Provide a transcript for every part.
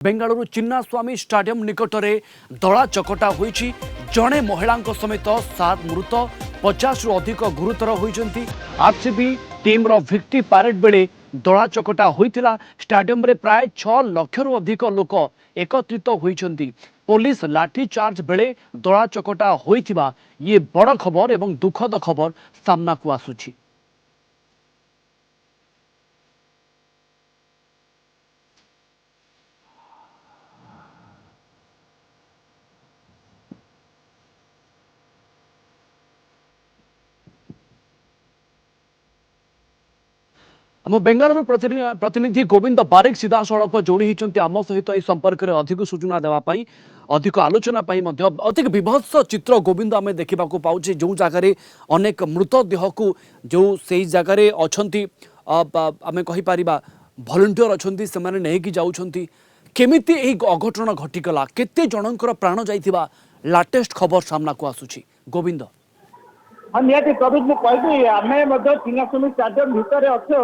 Bengaluru Chinnaswamy stadium निकटरे दला चकटा होईछि। जणे महिलांक समेत 7 मृत 50 रु अधिक गुरुतर होइछन्ति। आरसीबी टीम रो विक्ट्री पैरेड बेले दला चकटा होइतिला। स्टाडियम रे प्राय 6 लाख रु अधिक लोक एकत्रित होइछन्ति। पुलिस लाठी चार्ज बेले दला चकटा होइतिबा ये बड़ खबर एवं दुखद खबर सामना को आसुछि। आम बेंगालुरु प्रतिनिधि गोविंद बारिक सीधा सड़क जोड़ी होती आम सहित यह संपर्क में अधिक सूचना देवाई अधिक आलोचना अधिक विभत्स चित्र गोविंद आम देखा पाचे। जो जगार अनेक मृतदेह को जो से जगार अच्छा आम कहीपर भलंटियर अच्छा से नहीं जाऊँगी केमिति अघटन घटीगला केते जनकर प्राण जाइथिबा लाटेस्ट खबर सामना को आसुछि गोविंद। हाँ निहती प्रवीण मुझे कहबी आम चिन्नास्वामी स्टाडियम भितर अच्छे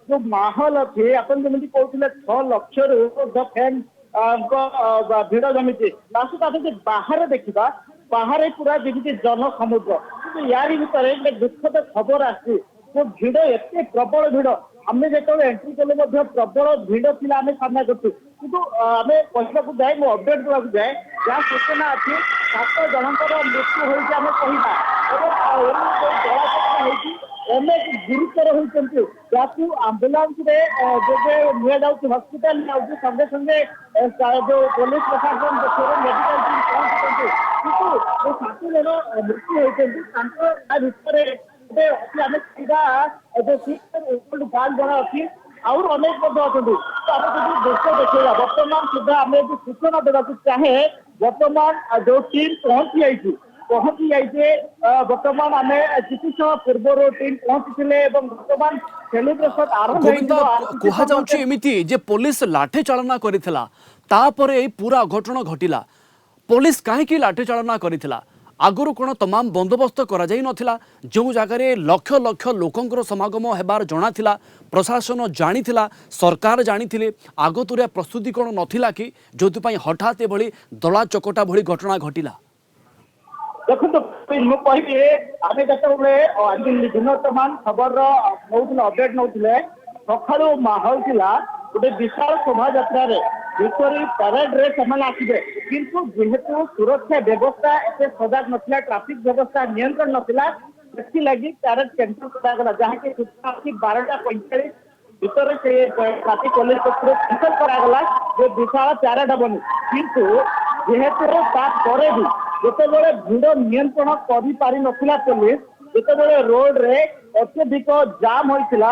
जो माहौल अच्छे आपन जमी कहते 6 लाख रु फैन भिड़ जमी बाहर देखा बाहर पूरा जमी जन समुद्र यार भितर दुखद खबर आसी भिड़ एत प्रबल भिड़ आम जो एंट्री कले प्रबल भिड़ थी आम सामना करूँ कितु आम कहवाक जाए मुझे अपडेट देवाक जाए जहाँ सूचना अच्छी 7 जनकर मृत्यु होम कहवा अनेक गुरुतर होती जहाँ आंबुलांस हस्पिटाल संगे संगे जो पुलिस प्रशासन मेडिकल टीम पहुंचते किंतु 7 जन मृत्यु होती जो 5 जन अच्छी आउर अनेक अच्छा दृश्य देखा बर्तमान सुधा आम सूचना देवाक चाहे बर्तमान जो टीम पहुंची जाइए बर्तमान आम किसी समय पूर्व टीम पहुंची बर्तमान सेलिब्रेशन आरंभ कहुची जे पुलिस लाठी चालना करिथिला तापरे पूरा घटना घटिला। पुलिस कहीं लाठी चालना करिथिला आगुरु कोन तमाम बंदोबस्त करा जाई नथिला। जो जगार लक्ष लक्ष लोकंकर समागम हेबार जଣା थिला प्रशासन जानिथिला सरकार जानिथिले आगतुरिया प्रस्तुति कोन नथिला कि जोति पई हठात एभली दला चकटा भली घटना घटिला। देखो मुझे कहबी आम जो दिनमान खबर नौले अपडेट नौले सका माहौल थिला गोटे विशाल शोभा यात्रा भिक्टोरी पैरेड रे से आसबे किंतु जेहेतु सुरक्षा व्यवस्था एत सजग नाला ट्राफिक व्यवस्था नियंत्रण नाला लगी पैरेड कैंसल करागला जहाँकि सूचना अच्छी 12:45 भितर से ट्राफिक पुलिस पक्ष कैंसल करागला जो विशाल पैरेड हेनी किंतु जेहेतु तापर भी जितेबले भिड़ नियंत्रण कर पारि नथिला पुलिस जितेबले रोड रे अत्यधिक जाम होइथिला।